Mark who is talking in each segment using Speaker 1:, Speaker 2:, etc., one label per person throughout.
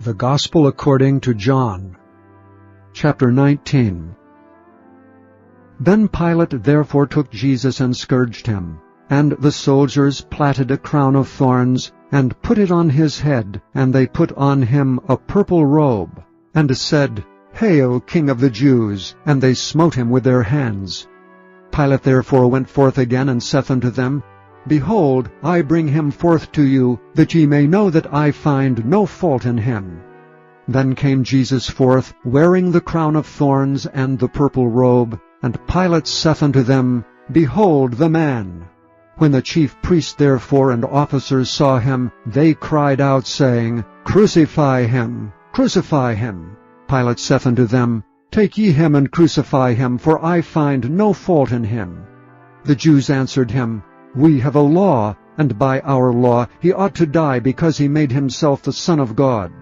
Speaker 1: The Gospel according to John. Chapter 19. Then Pilate therefore took Jesus and scourged him. And the soldiers platted a crown of thorns, and put it on his head, and they put on him a purple robe, and said, Hail, King of the Jews! And they smote him with their hands. Pilate therefore went forth again, and saith unto them, Behold, I bring him forth to you, that ye may know that I find no fault in him. Then came Jesus forth, wearing the crown of thorns and the purple robe, and Pilate saith unto them, Behold the man! When the chief priests therefore and officers saw him, they cried out, saying, Crucify him! Crucify him! Pilate saith unto them, Take ye him and crucify him, for I find no fault in him. The Jews answered him, We have a law, and by our law he ought to die, because he made himself the Son of God.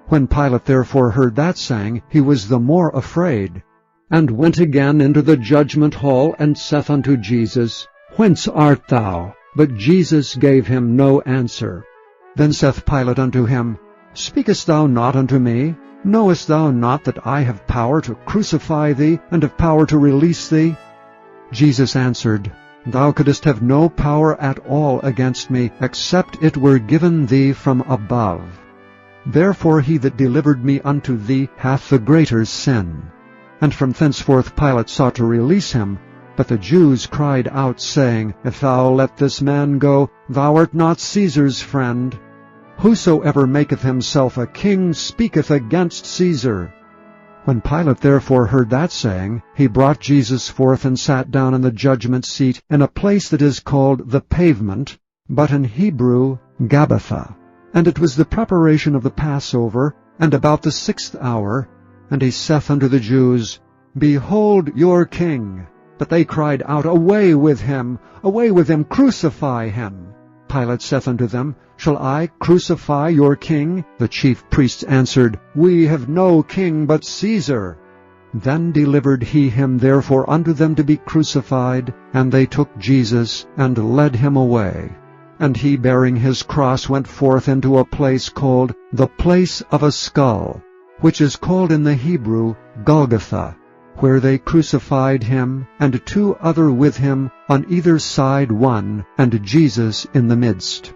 Speaker 1: When Pilate therefore heard that saying, he was the more afraid, and went again into the judgment hall, and saith unto Jesus, Whence art thou? But Jesus gave him no answer. Then saith Pilate unto him, Speakest thou not unto me? Knowest thou not that I have power to crucify thee, and have power to release thee? Jesus answered, Thou couldst have no power at all against me, except it were given thee from above. Therefore he that delivered me unto thee hath the greater sin. And from thenceforth Pilate sought to release him. But the Jews cried out, saying, If thou let this man go, thou art not Caesar's friend. Whosoever maketh himself a king speaketh against Caesar. When Pilate therefore heard that saying, he brought Jesus forth and sat down in the judgment seat in a place that is called the Pavement, but in Hebrew Gabbatha. And it was the preparation of the Passover, and about the 6th hour. And he saith unto the Jews, Behold your king! But they cried out, Away with him! Away with him! Crucify him! Pilate saith unto them, Shall I crucify your king? The chief priests answered, We have no king but Caesar. Then delivered he him therefore unto them to be crucified. And they took Jesus, and led him away. And he, bearing his cross, went forth into a place called the Place of a Skull, which is called in the Hebrew Golgotha, where they crucified him, and two other with him, on either side one, and Jesus in the midst.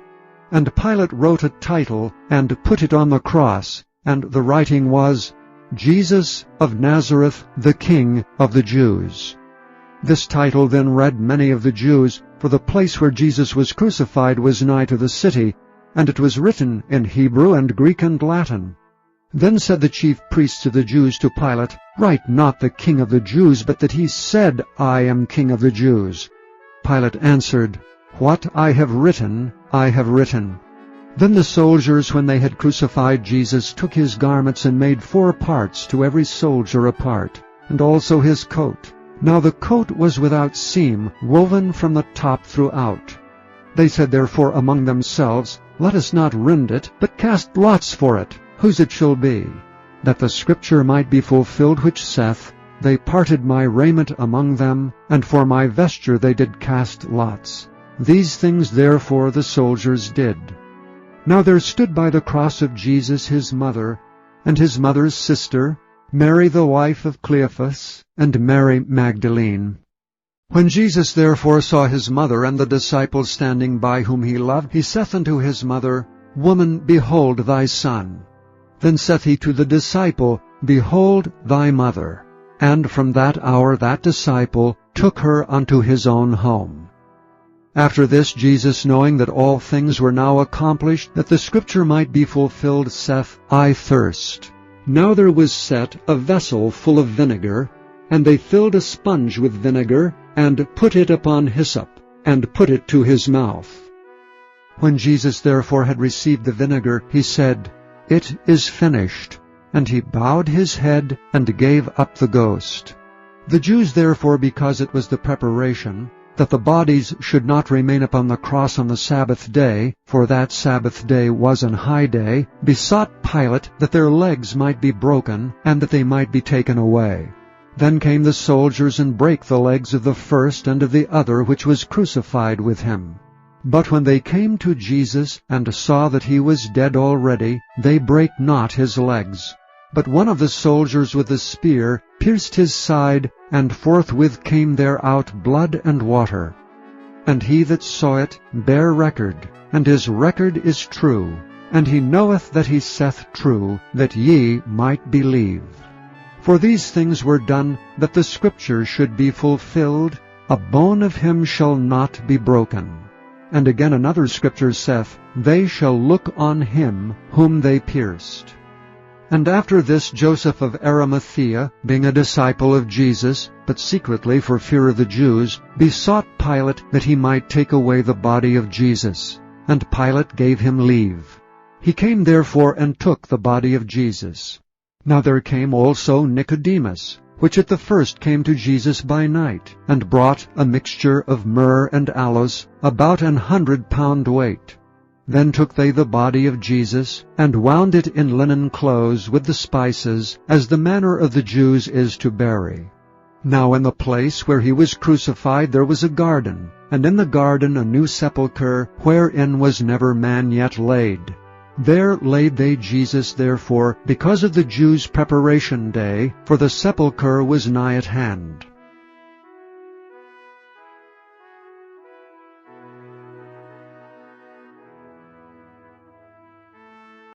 Speaker 1: And Pilate wrote a title, and put it on the cross, and the writing was, Jesus of Nazareth, the King of the Jews. This title then read many of the Jews, for the place where Jesus was crucified was nigh to the city, and it was written in Hebrew and Greek and Latin. Then said the chief priests of the Jews to Pilate, Write not the King of the Jews, but that he said, I am King of the Jews. Pilate answered, What I have written, I have written. Then the soldiers, when they had crucified Jesus, took his garments and made 4 parts, to every soldier a part, and also his coat. Now the coat was without seam, woven from the top throughout. They said therefore among themselves, Let us not rend it, but cast lots for it, whose it shall be, that the scripture might be fulfilled which saith, They parted my raiment among them, and for my vesture they did cast lots. These things therefore the soldiers did. Now there stood by the cross of Jesus his mother, and his mother's sister, Mary the wife of Cleophas, and Mary Magdalene. When Jesus therefore saw his mother and the disciples standing by whom he loved, he saith unto his mother, Woman, behold thy son. Then saith he to the disciple, Behold thy mother. And from that hour that disciple took her unto his own home. After this Jesus, knowing that all things were now accomplished, that the scripture might be fulfilled, saith, I thirst. Now there was set a vessel full of vinegar, and they filled a sponge with vinegar, and put it upon hyssop, and put it to his mouth. When Jesus therefore had received the vinegar, he said, It is finished. And he bowed his head, and gave up the ghost. The Jews therefore, because it was the preparation, that the bodies should not remain upon the cross on the Sabbath day, for that Sabbath day was an high day, besought Pilate that their legs might be broken, and that they might be taken away. Then came the soldiers, and brake the legs of the first and of the other which was crucified with him. But when they came to Jesus, and saw that he was dead already, they brake not his legs. But one of the soldiers with a spear pierced his side, and forthwith came there out blood and water. And he that saw it bare record, and his record is true, and he knoweth that he saith true, that ye might believe. For these things were done, that the Scripture should be fulfilled, A bone of him shall not be broken. And again another Scripture saith, They shall look on him whom they pierced. And after this Joseph of Arimathea, being a disciple of Jesus, but secretly for fear of the Jews, besought Pilate that he might take away the body of Jesus. And Pilate gave him leave. He came therefore and took the body of Jesus. Now there came also Nicodemus, which at the first came to Jesus by night, and brought a mixture of myrrh and aloes, about 100 pound weight. Then took they the body of Jesus, and wound it in linen clothes with the spices, as the manner of the Jews is to bury. Now in the place where he was crucified there was a garden, and in the garden a new sepulchre, wherein was never man yet laid. There laid they Jesus therefore, because of the Jews' preparation day, for the sepulchre was nigh at hand.